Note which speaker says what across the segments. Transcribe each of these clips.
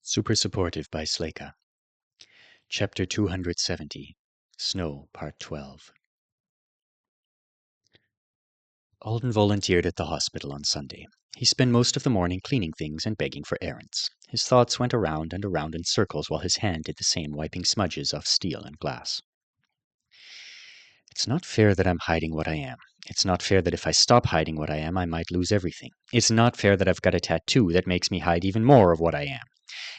Speaker 1: Super Supportive by Sleyca. Chapter 270. Snow, Part 12. Alden volunteered at the hospital on Sunday. He spent most of the morning cleaning things and begging for errands. His thoughts went around and around in circles while his hand did the same, wiping smudges off steel and glass. It's not fair that I'm hiding what I am. It's not fair that if I stop hiding what I am, I might lose everything. It's not fair that I've got a tattoo that makes me hide even more of what I am.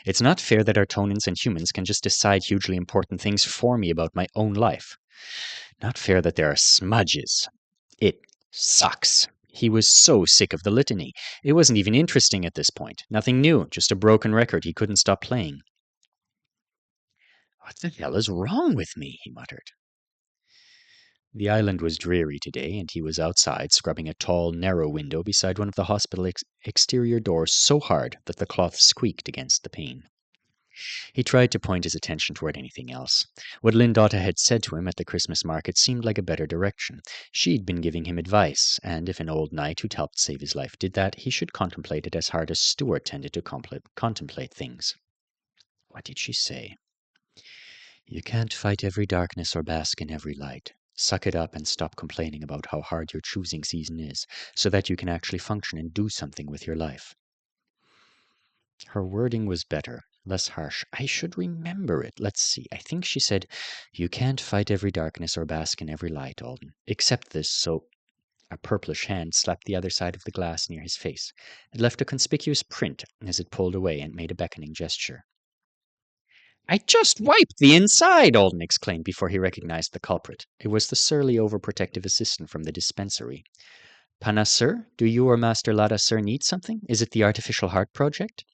Speaker 1: It's not fair that Artonans and humans can just decide hugely important things for me about my own life. Not fair that there are smudges. It sucks. He was so sick of the litany. It wasn't even interesting at this point. Nothing new, just a broken record he couldn't stop playing. What the hell is wrong with me? He muttered. The island was dreary today, and he was outside, scrubbing a tall, narrow window beside one of the hospital exterior doors so hard that the cloth squeaked against the pane. He tried to point his attention toward anything else. What Lyndotta had said to him at the Christmas market seemed like a better direction. She'd been giving him advice, and if an old knight who'd helped save his life did that, he should contemplate it as hard as Stuart tended to contemplate things. What did she say? You can't fight every darkness or bask in every light. Suck it up and stop complaining about how hard your choosing season is, so that you can actually function and do something with your life. Her wording was better, less harsh. I should remember it. Let's see. I think she said, You can't fight every darkness or bask in every light, Alden. Accept this, so... A purplish hand slapped the other side of the glass near his face. It left a conspicuous print as it pulled away and made a beckoning gesture. I just wiped the inside, Alden exclaimed before he recognized the culprit. It was the surly, overprotective assistant from the dispensary. Pana, sir, do you or Master Lada, sir, need something? Is it the artificial heart project?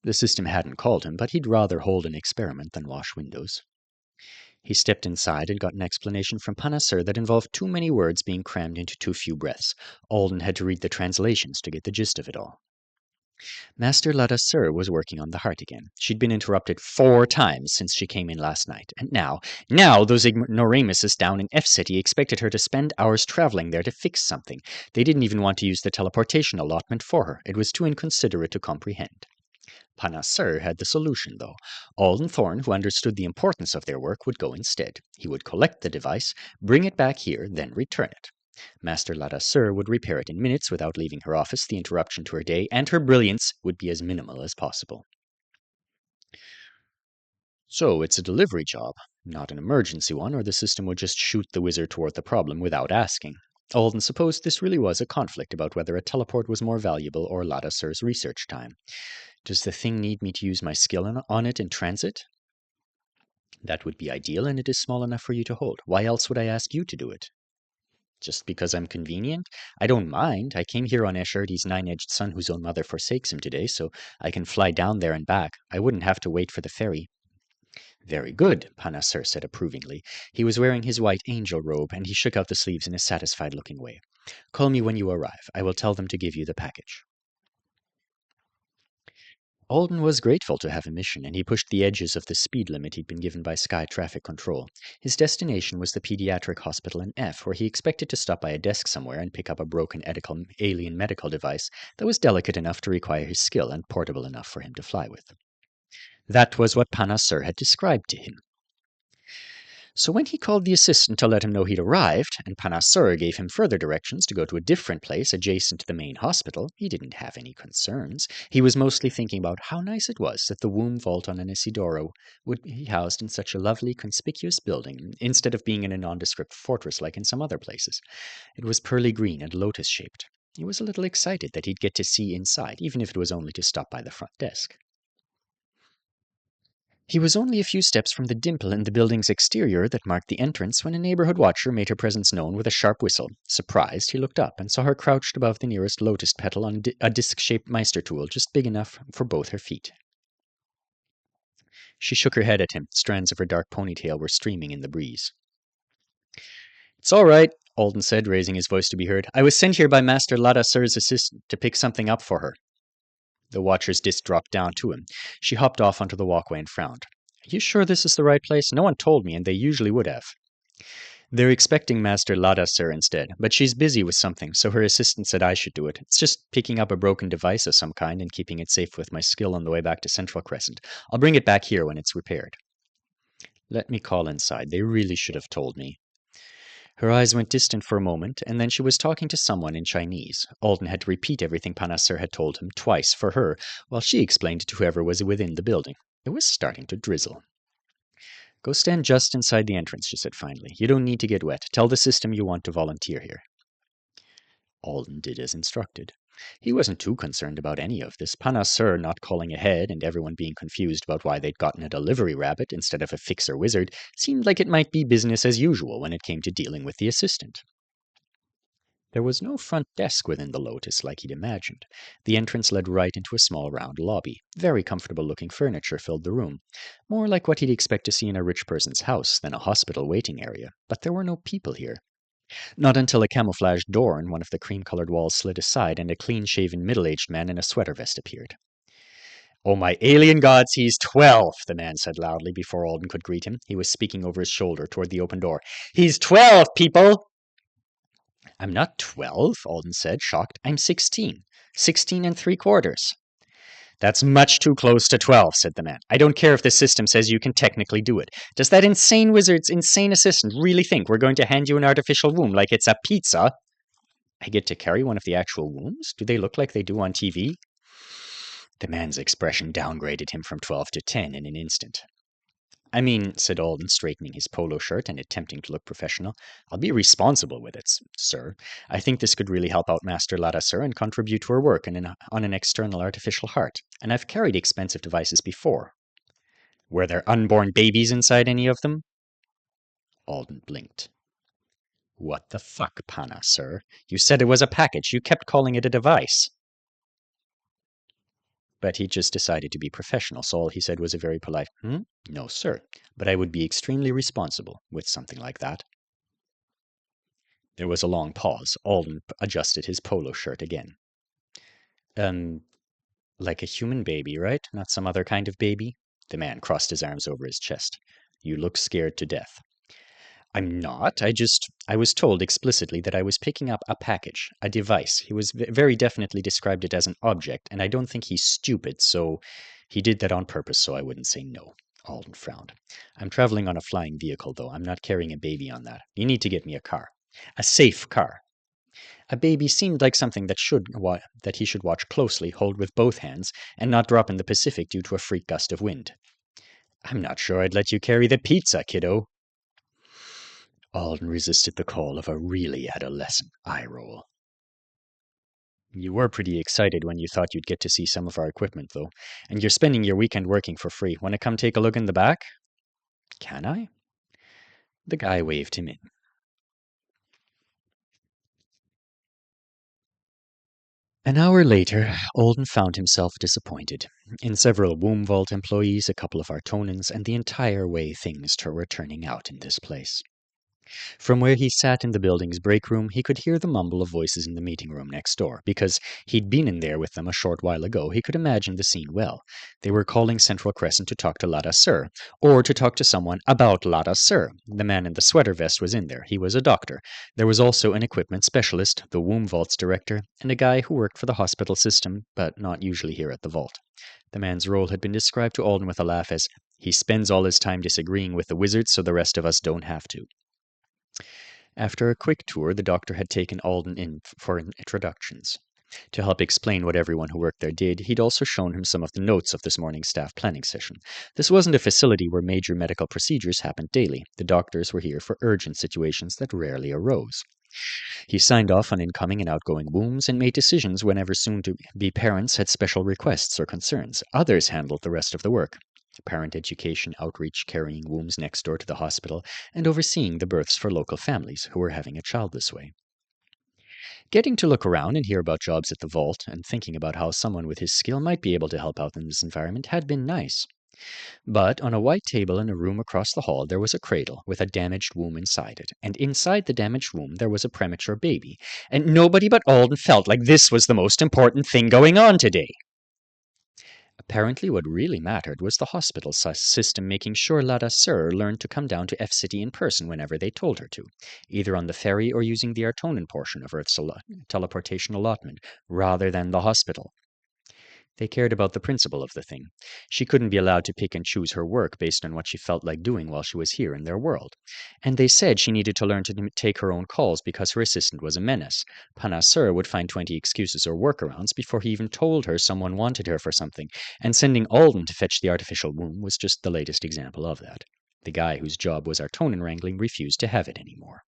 Speaker 1: The system hadn't called him, but he'd rather hold an experiment than wash windows. He stepped inside and got an explanation from Pana, sir, that involved too many words being crammed into too few breaths. Alden had to read the translations to get the gist of it all. Master Lada Sir was working on the heart again. She'd been interrupted 4 times since she came in last night, and now those ignoramuses down in F-City expected her to spend hours traveling there to fix something. They didn't even want to use the teleportation allotment for her. It was too inconsiderate to comprehend. Pana Sir had the solution, though. Alden Thorne, who understood the importance of their work, would go instead. He would collect the device, bring it back here, then return it. Master Lada Sir would repair it in minutes without leaving her office. The interruption to her day and her brilliance would be as minimal as possible. So it's a delivery job, not an emergency one, or the system would just shoot the wizard toward the problem without asking. Alden supposed this really was a conflict about whether a teleport was more valuable or Lada Sir's research time. Does the thing need me to use my skill on it in transit? That would be ideal, and it is small enough for you to hold. Why else would I ask you to do it? Just because I'm convenient? I don't mind. I came here on Eshardy's 9-edged son whose own mother forsakes him today, so I can fly down there and back. I wouldn't have to wait for the ferry. Very good, Pana Sir said approvingly. He was wearing his white angel robe, and he shook out the sleeves in a satisfied-looking way. Call me when you arrive. I will tell them to give you the package. Alden was grateful to have a mission, and he pushed the edges of the speed limit he'd been given by Sky Traffic Control. His destination was the pediatric hospital in F, where he expected to stop by a desk somewhere and pick up a broken alien medical device that was delicate enough to require his skill and portable enough for him to fly with. That was what Pana Sir had described to him. So when he called the assistant to let him know he'd arrived, and Pana Sir gave him further directions to go to a different place adjacent to the main hospital, he didn't have any concerns. He was mostly thinking about how nice it was that the womb vault on an Isidoro would be housed in such a lovely, conspicuous building, instead of being in a nondescript fortress like in some other places. It was pearly green and lotus-shaped. He was a little excited that he'd get to see inside, even if it was only to stop by the front desk. He was only a few steps from the dimple in the building's exterior that marked the entrance when a neighborhood watcher made her presence known with a sharp whistle. Surprised, he looked up and saw her crouched above the nearest lotus petal on a disc-shaped Meister tool just big enough for both her feet. She shook her head at him. Strands of her dark ponytail were streaming in the breeze. It's all right, Alden said, raising his voice to be heard. I was sent here by Master Lada Sir's assistant to pick something up for her. The watcher's disc dropped down to him. She hopped off onto the walkway and frowned. Are you sure this is the right place? No one told me, and they usually would have. They're expecting Master Lada, sir, instead, but she's busy with something, so her assistant said I should do it. It's just picking up a broken device of some kind and keeping it safe with my skill on the way back to Central Crescent. I'll bring it back here when it's repaired. Let me call inside. They really should have told me. Her eyes went distant for a moment, and then she was talking to someone in Chinese. Alden had to repeat everything Panasser had told him twice for her, while she explained it to whoever was within the building. It was starting to drizzle. Go stand just inside the entrance, she said finally. You don't need to get wet. Tell the system you want to volunteer here. Alden did as instructed. He wasn't too concerned about any of this. Panasser not calling ahead and everyone being confused about why they'd gotten a delivery rabbit instead of a fixer wizard seemed like it might be business as usual when it came to dealing with the assistant. There was no front desk within the Lotus like he'd imagined. The entrance led right into a small round lobby. Very comfortable-looking furniture filled the room, more like what he'd expect to see in a rich person's house than a hospital waiting area, but there were no people here. Not until a camouflaged door in one of the cream-colored walls slid aside and a clean-shaven middle-aged man in a sweater vest appeared. "Oh, my alien gods, he's 12, the man said loudly before Alden could greet him. He was speaking over his shoulder toward the open door. "He's 12, people!" "I'm not 12, Alden said, shocked. "I'm 16. 16 and 3/4. "That's much too close to 12, said the man. "I don't care if the system says you can technically do it. Does that insane wizard's insane assistant really think we're going to hand you an artificial womb like it's a pizza?" "I get to carry one of the actual wombs? Do they look like they do on TV?" The man's expression downgraded him from 12 to 10 in an instant. "I mean," said Alden, straightening his polo shirt and attempting to look professional, "I'll be responsible with it, sir. I think this could really help out Master Lada, sir, and contribute to her work on an external artificial heart. And I've carried expensive devices before." "Were there unborn babies inside any of them?" Alden blinked. "What the fuck, Pana, sir? You said it was a package. You kept calling it a device." But he just decided to be professional, so all he said was a very polite, "No, sir, but I would be extremely responsible with something like that." There was a long pause. Alden adjusted his polo shirt again. Like a human baby, right? Not some other kind of baby?" The man crossed his arms over his chest. "You look scared to death." "I'm not. I was told explicitly that I was picking up a package, a device. He was very definitely described it as an object, and I don't think he's stupid, so he did that on purpose so I wouldn't say no." Alden frowned. "I'm traveling on a flying vehicle, though. I'm not carrying a baby on that. You need to get me a car. A safe car." A baby seemed like something that he should watch closely, hold with both hands, and not drop in the Pacific due to a freak gust of wind. "I'm not sure I'd let you carry the pizza, kiddo." Alden resisted the call of a really adolescent eye roll. "You were pretty excited when you thought you'd get to see some of our equipment, though. And you're spending your weekend working for free. Want to come take a look in the back?" "Can I?" The guy waved him in. An hour later, Alden found himself disappointed in several Womb Vault employees, a couple of Artonans, and the entire way things were turning out in this place. From where he sat in the building's break room, he could hear the mumble of voices in the meeting room next door. Because he'd been in there with them a short while ago, he could imagine the scene well. They were calling Central Crescent to talk to Lada Sir, or to talk to someone about Lada Sir. The man in the sweater vest was in there. He was a doctor. There was also an equipment specialist, the Womb Vault's director, and a guy who worked for the hospital system, but not usually here at the vault. The man's role had been described to Alden with a laugh as, "He spends all his time disagreeing with the wizards so the rest of us don't have to." After a quick tour, the doctor had taken Alden in for introductions. To help explain what everyone who worked there did, he'd also shown him some of the notes of this morning's staff planning session. This wasn't a facility where major medical procedures happened daily. The doctors were here for urgent situations that rarely arose. He signed off on incoming and outgoing wombs and made decisions whenever soon-to-be parents had special requests or concerns. Others handled the rest of the work. Parent education, outreach, carrying wombs next door to the hospital, and overseeing the births for local families who were having a child this way. Getting to look around and hear about jobs at the vault, and thinking about how someone with his skill might be able to help out in this environment had been nice. But on a white table in a room across the hall there was a cradle with a damaged womb inside it, and inside the damaged womb there was a premature baby, and nobody but Alden felt like this was the most important thing going on today. Apparently, what really mattered was the hospital system making sure Lada Sur learned to come down to F City in person whenever they told her to, either on the ferry or using the Artonan portion of Earth's teleportation allotment, rather than the hospital. They cared about the principle of the thing. She couldn't be allowed to pick and choose her work based on what she felt like doing while she was here in their world. And they said she needed to learn to take her own calls because her assistant was a menace. Panasur would find 20 excuses or workarounds before he even told her someone wanted her for something, and sending Alden to fetch the artificial womb was just the latest example of that. The guy whose job was Artonan wrangling refused to have it anymore.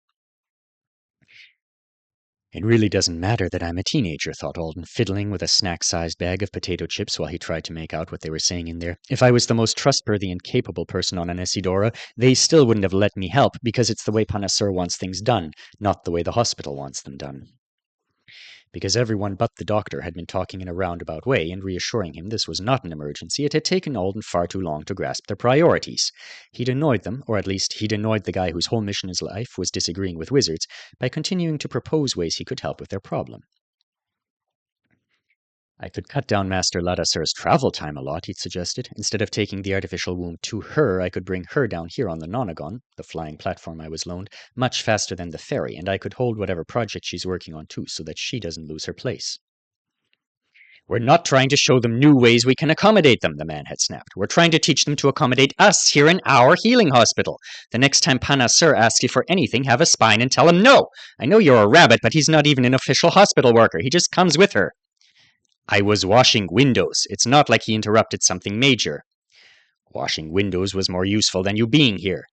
Speaker 1: It really doesn't matter that I'm a teenager, thought Alden, fiddling with a snack-sized bag of potato chips while he tried to make out what they were saying in there. If I was the most trustworthy and capable person on an Isidora, they still wouldn't have let me help, because it's the way Panasur wants things done, not the way the hospital wants them done. Because everyone but the doctor had been talking in a roundabout way and reassuring him this was not an emergency, it had taken Alden far too long to grasp their priorities. He'd annoyed them, or at least he'd annoyed the guy whose whole mission in life was disagreeing with wizards, by continuing to propose ways he could help with their problem. I could cut down Master Ladasur's travel time a lot, he'd suggested. Instead of taking the artificial womb to her, I could bring her down here on the Nonagon, the flying platform I was loaned, much faster than the ferry, and I could hold whatever project she's working on too, so that she doesn't lose her place. We're not trying to show them new ways we can accommodate them, the man had snapped. We're trying to teach them to accommodate us here in our healing hospital. The next time Panasur asks you for anything, have a spine and tell him no. I know you're a rabbit, but he's not even an official hospital worker. He just comes with her. I was washing windows. It's not like he interrupted something major. Washing windows was more useful than you being here.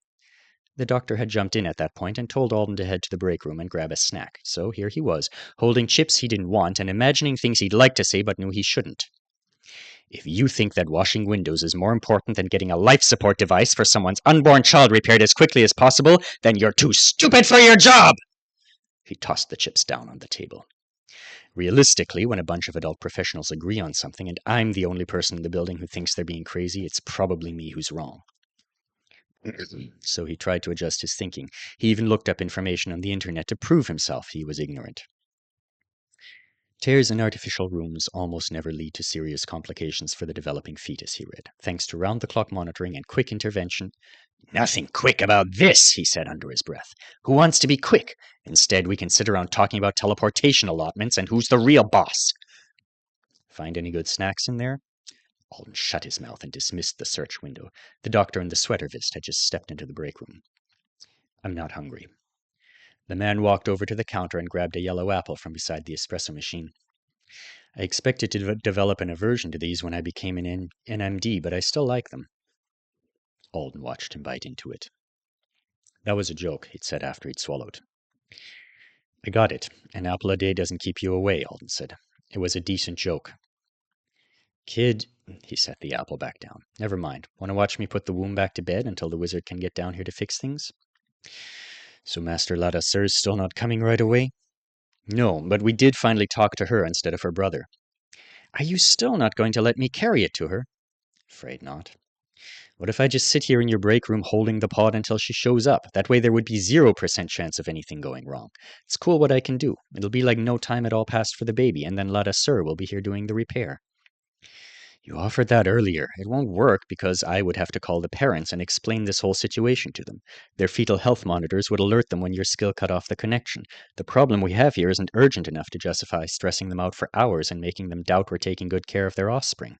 Speaker 1: The doctor had jumped in at that point and told Alden to head to the break room and grab a snack. So here he was, holding chips he didn't want and imagining things he'd like to say but knew he shouldn't. If you think that washing windows is more important than getting a life support device for someone's unborn child repaired as quickly as possible, then you're too stupid for your job! He tossed the chips down on the table. Realistically, when a bunch of adult professionals agree on something and I'm the only person in the building who thinks they're being crazy, it's probably me who's wrong. So he tried to adjust his thinking. He even looked up information on the internet to prove himself he was ignorant. Tears in artificial rooms almost never lead to serious complications for the developing fetus, he read, thanks to round-the-clock monitoring and quick intervention. Nothing quick about this, he said under his breath. Who wants to be quick? Instead, we can sit around talking about teleportation allotments and who's the real boss. Find any good snacks in there? Alden shut his mouth and dismissed the search window. The doctor in the sweater vest had just stepped into the break room. I'm not hungry. The man walked over to the counter and grabbed a yellow apple from beside the espresso machine. I expected to develop an aversion to these when I became an NMD, but I still like them. Alden watched him bite into it. That was a joke, he'd said after he'd swallowed. I got it. An apple a day doesn't keep you away, Alden said. It was a decent joke. Kid, he set the apple back down. Never mind. Want to watch me put the womb back to bed until the wizard can get down here to fix things? So Master Lada Sur's still not coming right away? No, but we did finally talk to her instead of her brother. Are you still not going to let me carry it to her? Afraid not. What if I just sit here in your break room holding the pod until she shows up? That way there would be 0% chance of anything going wrong. It's cool what I can do. It'll be like no time at all passed for the baby, and then Lada Sur will be here doing the repair. You offered that earlier. It won't work because I would have to call the parents and explain this whole situation to them. Their fetal health monitors would alert them when your skill cut off the connection. The problem we have here isn't urgent enough to justify stressing them out for hours and making them doubt we're taking good care of their offspring.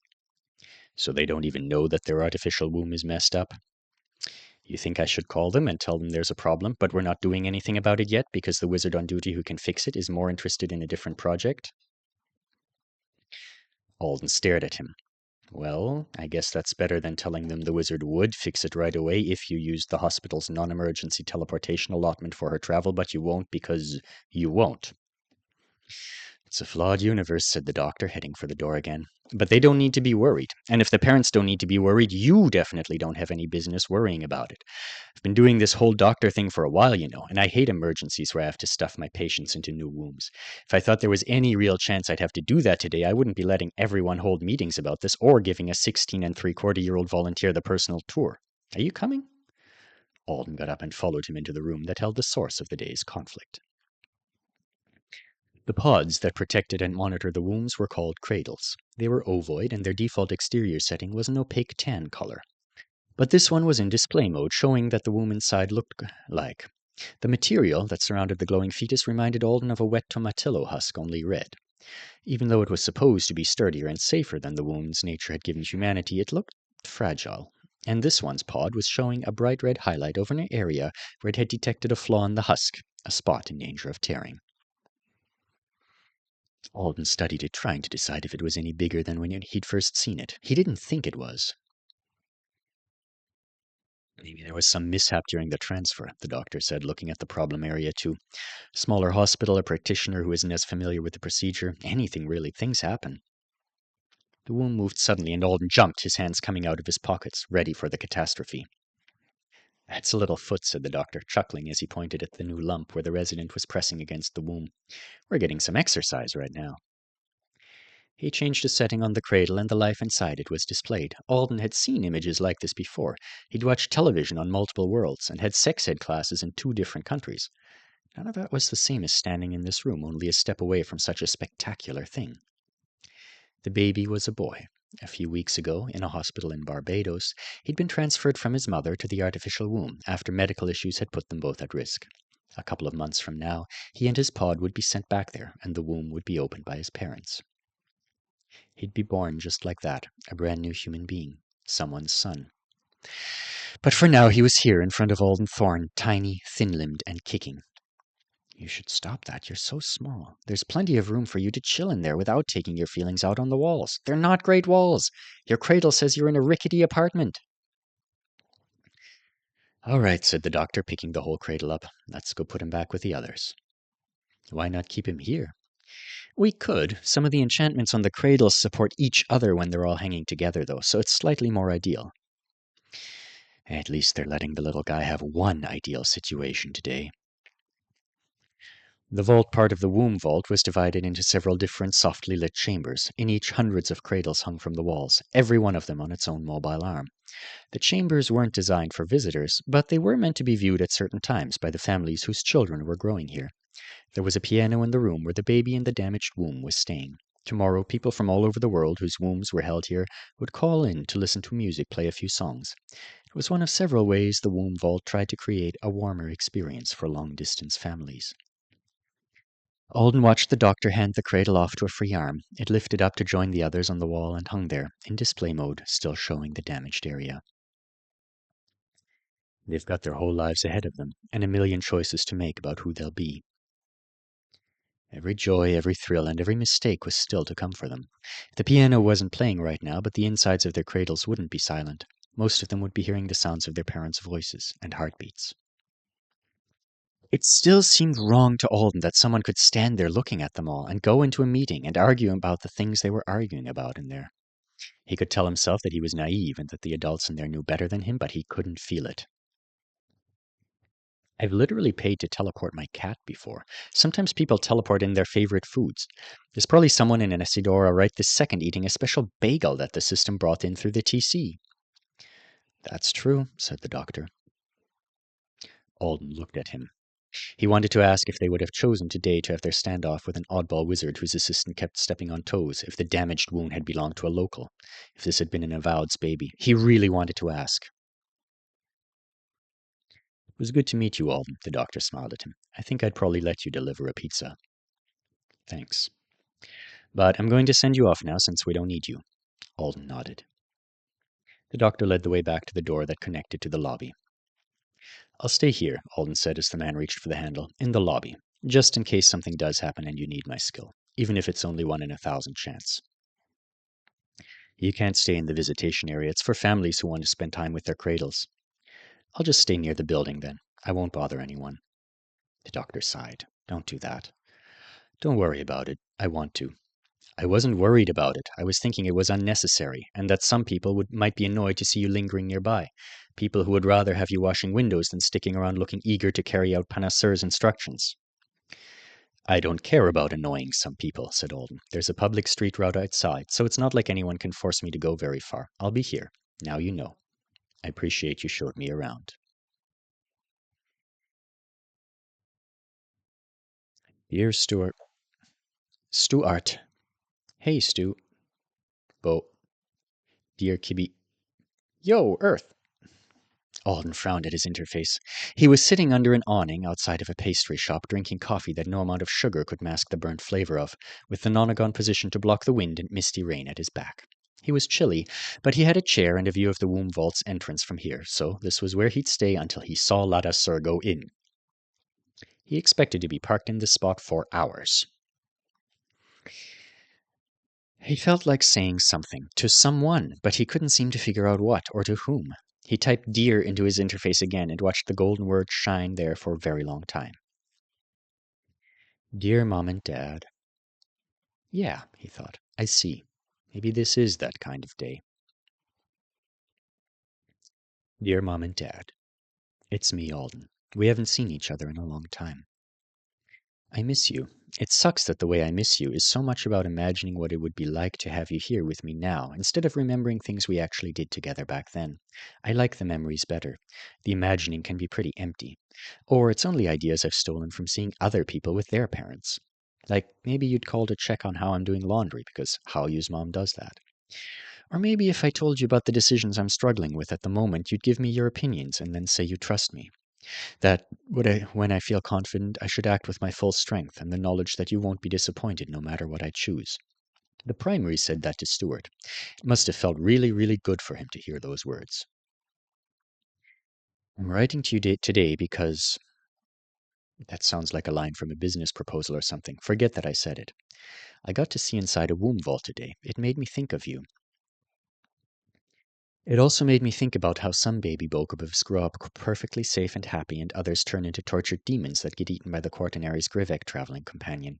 Speaker 1: So they don't even know that their artificial womb is messed up? You think I should call them and tell them there's a problem, but we're not doing anything about it yet because the wizard on duty who can fix it is more interested in a different project? Alden stared at him. Well, I guess that's better than telling them the wizard would fix it right away if you used the hospital's non-emergency teleportation allotment for her travel, but you won't because you won't. It's a flawed universe, said the doctor, heading for the door again. But they don't need to be worried. And if the parents don't need to be worried, you definitely don't have any business worrying about it. I've been doing this whole doctor thing for a while, you know, and I hate emergencies where I have to stuff my patients into new wombs. If I thought there was any real chance I'd have to do that today, I wouldn't be letting everyone hold meetings about this or giving a 16 3/4-year-old volunteer the personal tour. Are you coming? Alden got up and followed him into the room that held the source of the day's conflict. The pods that protected and monitored the wombs were called cradles. They were ovoid, and their default exterior setting was an opaque tan color. But this one was in display mode, showing that the womb inside looked like. The material that surrounded the glowing fetus reminded Alden of a wet tomatillo husk, only red. Even though it was supposed to be sturdier and safer than the wounds nature had given humanity, it looked fragile. And this one's pod was showing a bright red highlight over an area where it had detected a flaw in the husk, a spot in danger of tearing. Alden studied it, trying to decide if it was any bigger than when he'd first seen it. He didn't think it was. Maybe there was some mishap during the transfer, the doctor said, looking at the problem area too. Smaller hospital, a practitioner who isn't as familiar with the procedure. Anything really, things happen. The womb moved suddenly, and Alden jumped, his hands coming out of his pockets, ready for the catastrophe. That's a little foot, said the doctor, chuckling as he pointed at the new lump where the resident was pressing against the womb. We're getting some exercise right now. He changed a setting on the cradle, and the life inside it was displayed. Alden had seen images like this before. He'd watched television on multiple worlds, and had sex ed classes in 2 different countries. None of that was the same as standing in this room, only a step away from such a spectacular thing. The baby was a boy. A few weeks ago, in a hospital in Barbados, he'd been transferred from his mother to the artificial womb after medical issues had put them both at risk. A couple of months from now, he and his pod would be sent back there, and the womb would be opened by his parents. He'd be born just like that, a brand new human being, someone's son. But for now, he was here in front of Alden Thorne, tiny, thin-limbed, and kicking. You should stop that. You're so small. There's plenty of room for you to chill in there without taking your feelings out on the walls. They're not great walls. Your cradle says you're in a rickety apartment. All right, said the doctor, picking the whole cradle up. Let's go put him back with the others. Why not keep him here? We could. Some of the enchantments on the cradles support each other when they're all hanging together, though, so it's slightly more ideal. At least they're letting the little guy have one ideal situation today. The vault part of the womb vault was divided into several different softly lit chambers. In each, hundreds of cradles hung from the walls, every one of them on its own mobile arm. The chambers weren't designed for visitors, but they were meant to be viewed at certain times by the families whose children were growing here. There was a piano in the room where the baby in the damaged womb was staying. Tomorrow, people from all over the world whose wombs were held here would call in to listen to music play a few songs. It was one of several ways the womb vault tried to create a warmer experience for long-distance families. Alden watched the doctor hand the cradle off to a free arm. It lifted up to join the others on the wall and hung there, in display mode, still showing the damaged area. They've got their whole lives ahead of them, and a million choices to make about who they'll be. Every joy, every thrill, and every mistake was still to come for them. The piano wasn't playing right now, but the insides of their cradles wouldn't be silent. Most of them would be hearing the sounds of their parents' voices and heartbeats. It still seemed wrong to Alden that someone could stand there looking at them all and go into a meeting and argue about the things they were arguing about in there. He could tell himself that he was naive and that the adults in there knew better than him, but he couldn't feel it. I've literally paid to teleport my cat before. Sometimes people teleport in their favorite foods. There's probably someone in an Isidora right this second eating a special bagel that the system brought in through the TC. That's true, said the doctor. Alden looked at him. He wanted to ask if they would have chosen today to have their standoff with an oddball wizard whose assistant kept stepping on toes, if the damaged wound had belonged to a local, if this had been an Avowed's baby. He really wanted to ask. It was good to meet you, Alden, the doctor smiled at him. I think I'd probably let you deliver a pizza. Thanks. But I'm going to send you off now since we don't need you. Alden nodded. The doctor led the way back to the door that connected to the lobby. I'll stay here, Alden said as the man reached for the handle, in the lobby, just in case something does happen and you need my skill, even if it's only 1 in 1,000 chance. You can't stay in the visitation area. It's for families who want to spend time with their cradles. I'll just stay near the building then. I won't bother anyone. The doctor sighed. Don't do that. Don't worry about it. I want to. I wasn't worried about it. I was thinking it was unnecessary, and that some people might be annoyed to see you lingering nearby. People who would rather have you washing windows than sticking around looking eager to carry out Panasseur's instructions. I don't care about annoying some people, said Alden. There's a public street route outside, so it's not like anyone can force me to go very far. I'll be here. Now you know. I appreciate you showed me around. Dear Stuart, Stuart. Hey, Stu. Bo. Dear Kibby. Yo, Earth. Alden frowned at his interface. He was sitting under an awning outside of a pastry shop, drinking coffee that no amount of sugar could mask the burnt flavor of, with the nonagon position to block the wind and misty rain at his back. He was chilly, but he had a chair and a view of the womb vault's entrance from here, so this was where he'd stay until he saw Lada Sur go in. He expected to be parked in this spot for hours. He felt like saying something to someone, but he couldn't seem to figure out what or to whom. He typed dear into his interface again and watched the golden word shine there for a very long time. Dear Mom and Dad. Yeah, he thought, I see. Maybe this is that kind of day. Dear Mom and Dad. It's me, Alden. We haven't seen each other in a long time. I miss you. It sucks that the way I miss you is so much about imagining what it would be like to have you here with me now, instead of remembering things we actually did together back then. I like the memories better. The imagining can be pretty empty. Or it's only ideas I've stolen from seeing other people with their parents. Like, maybe you'd call to check on how I'm doing laundry, because Haoyu's mom does that. Or maybe if I told you about the decisions I'm struggling with at the moment, you'd give me your opinions and then say you trust me. That when I feel confident, I should act with my full strength and the knowledge that you won't be disappointed no matter what I choose. The primary said that to Stuart. It must have felt really, really good for him to hear those words. I'm writing to you today because... That sounds like a line from a business proposal or something. Forget that I said it. I got to see inside a womb vault today. It made me think of you. It also made me think about how some baby Bokobovs grow up perfectly safe and happy, and others turn into tortured demons that get eaten by the Quaternari's Grivek traveling companion.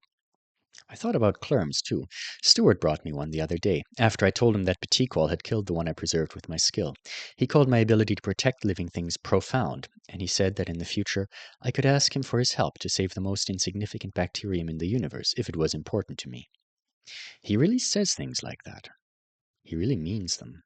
Speaker 1: I thought about Clerms, too. Stuart brought me one the other day, after I told him that Petiqual had killed the one I preserved with my skill. He called my ability to protect living things profound, and he said that in the future I could ask him for his help to save the most insignificant bacterium in the universe, if it was important to me. He really says things like that. He really means them.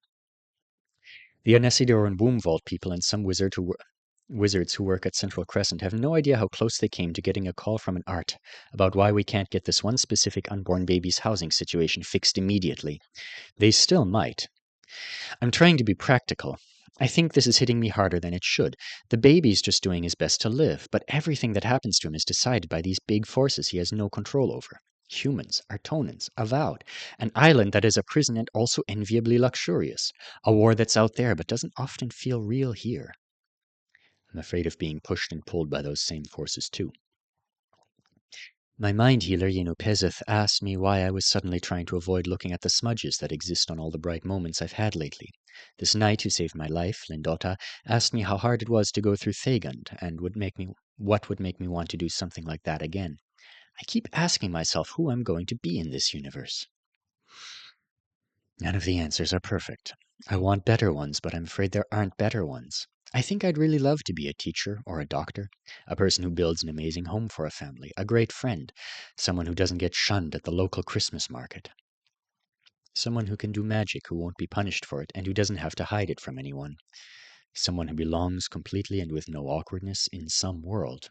Speaker 1: The Anesidor and Womb Vault people and some wizards who work at Central Crescent have no idea how close they came to getting a call from an art about why we can't get this one specific unborn baby's housing situation fixed immediately. They still might. I'm trying to be practical. I think this is hitting me harder than it should. The baby's just doing his best to live, but everything that happens to him is decided by these big forces he has no control over. Humans, Artonans, Avowed, an island that is a prison and also enviably luxurious, a war that's out there but doesn't often feel real here. I'm afraid of being pushed and pulled by those same forces too. My mind healer, Yenopezeth, asked me why I was suddenly trying to avoid looking at the smudges that exist on all the bright moments I've had lately. This knight who saved my life, Lindota, asked me how hard it was to go through Thagund, and what would make me want to do something like that again. I keep asking myself who I'm going to be in this universe. None of the answers are perfect. I want better ones, but I'm afraid there aren't better ones. I think I'd really love to be a teacher or a doctor, a person who builds an amazing home for a family, a great friend, someone who doesn't get shunned at the local Christmas market, someone who can do magic, who won't be punished for it, and who doesn't have to hide it from anyone, someone who belongs completely and with no awkwardness in some world.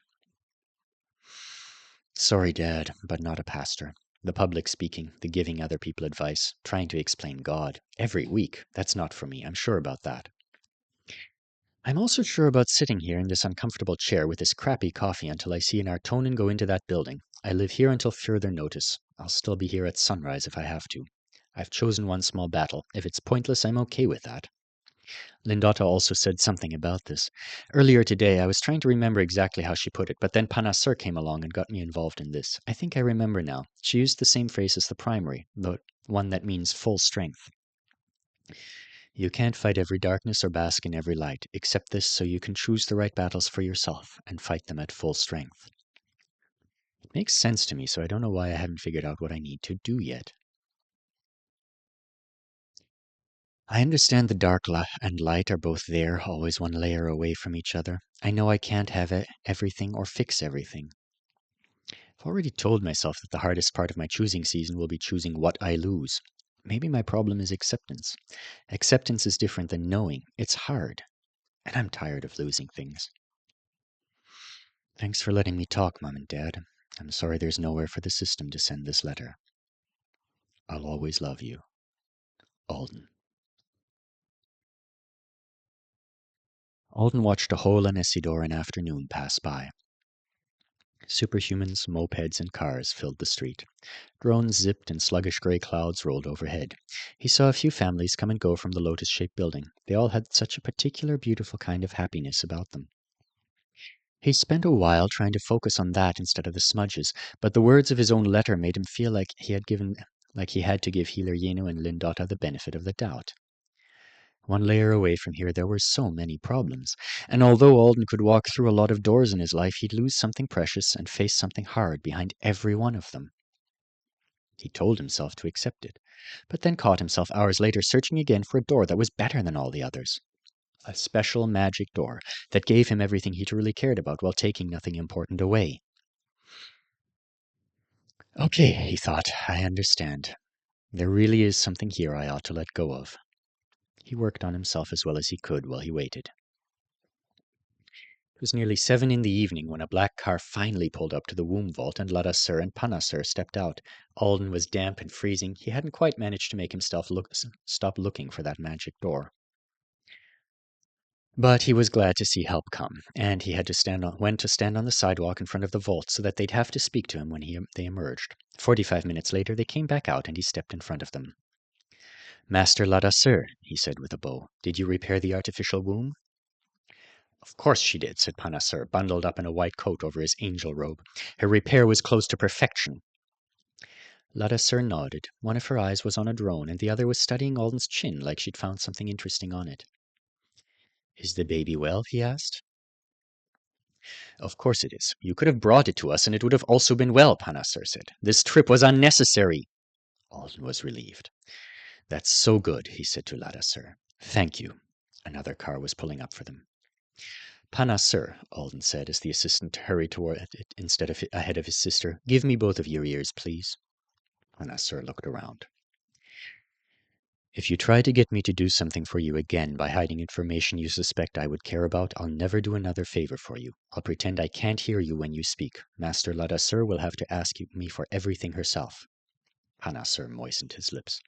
Speaker 1: Sorry, Dad, but not a pastor. The public speaking, the giving other people advice, trying to explain God. Every week. That's not for me. I'm sure about that. I'm also sure about sitting here in this uncomfortable chair with this crappy coffee until I see an Artonan go into that building. I live here until further notice. I'll still be here at sunrise if I have to. I've chosen one small battle. If it's pointless, I'm okay with that. Lindota also said something about this. Earlier today, I was trying to remember exactly how she put it, but then Panasur came along and got me involved in this. I think I remember now. She used the same phrase as the primary, the one that means full strength. You can't fight every darkness or bask in every light. Accept this so you can choose the right battles for yourself and fight them at full strength. It makes sense to me, so I don't know why I haven't figured out what I need to do yet. I understand the dark and light are both there, always one layer away from each other. I know I can't have everything or fix everything. I've already told myself that the hardest part of my choosing season will be choosing what I lose. Maybe my problem is acceptance. Acceptance is different than knowing. It's hard. And I'm tired of losing things. Thanks for letting me talk, Mom and Dad. I'm sorry there's nowhere for the system to send this letter. I'll always love you. Alden. Alden watched a hole in Isidore afternoon pass by. Superhumans, mopeds, and cars filled the street. Drones zipped and sluggish gray clouds rolled overhead. He saw a few families come and go from the lotus-shaped building. They all had such a particular beautiful kind of happiness about them. He spent a while trying to focus on that instead of the smudges, but the words of his own letter made him feel like he had to give Healer Yenu and Lindota the benefit of the doubt. One layer away from here, there were so many problems, and although Alden could walk through a lot of doors in his life, he'd lose something precious and face something hard behind every one of them. He told himself to accept it, but then caught himself hours later searching again for a door that was better than all the others. A special magic door that gave him everything he truly cared about while taking nothing important away. Okay, he thought, I understand. There really is something here I ought to let go of. He worked on himself as well as he could while he waited. It was nearly 7 in the evening when a black car finally pulled up to the womb vault and Ladasur and Panasur stepped out. Alden was damp and freezing. He hadn't quite managed to make himself stop looking for that magic door. But he was glad to see help come, and he had to went to stand on the sidewalk in front of the vault so that they'd have to speak to him when they emerged. 45 minutes later, they came back out and he stepped in front of them. Master Ladasur, he said with a bow, did you repair the artificial womb? Of course she did, said Panasur, bundled up in a white coat over his angel robe. Her repair was close to perfection. Ladasur nodded. One of her eyes was on a drone, and the other was studying Alden's chin like she'd found something interesting on it. Is the baby well? He asked. Of course it is. You could have brought it to us, and it would have also been well, Panasur said. This trip was unnecessary. Alden was relieved. That's so good, he said to Ladasur. Thank you. Another car was pulling up for them. Panasur, Alden said as the assistant hurried toward it instead of ahead of his sister. Give me both of your ears, please. Panasur looked around. If you try to get me to do something for you again by hiding information you suspect I would care about, I'll never do another favor for you. I'll pretend I can't hear you when you speak. Master Ladasur will have to ask me for everything herself. Panasur moistened his lips.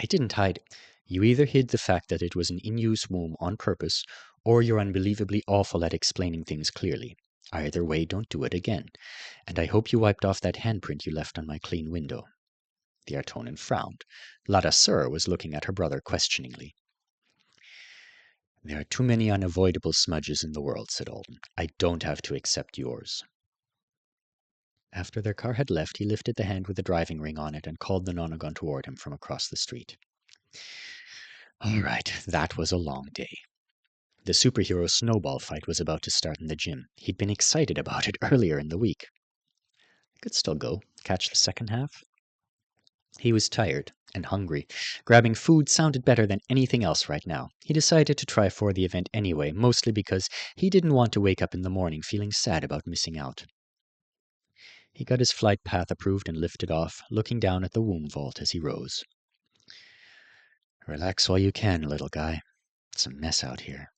Speaker 1: I didn't hide. You either hid the fact that it was an in-use womb on purpose, or you're unbelievably awful at explaining things clearly. Either way, don't do it again. And I hope you wiped off that handprint you left on my clean window. The Artonan frowned. Ladasur was looking at her brother questioningly. There are too many unavoidable smudges in the world, said Alden. I don't have to accept yours. After their car had left, he lifted the hand with the driving ring on it and called the Nonagon toward him from across the street. All right, that was a long day. The superhero snowball fight was about to start in the gym. He'd been excited about it earlier in the week. He could still go, catch the second half. He was tired and hungry. Grabbing food sounded better than anything else right now. He decided to try for the event anyway, mostly because he didn't want to wake up in the morning feeling sad about missing out. He got his flight path approved and lifted off, looking down at the womb vault as he rose. Relax while you can, little guy. It's a mess out here.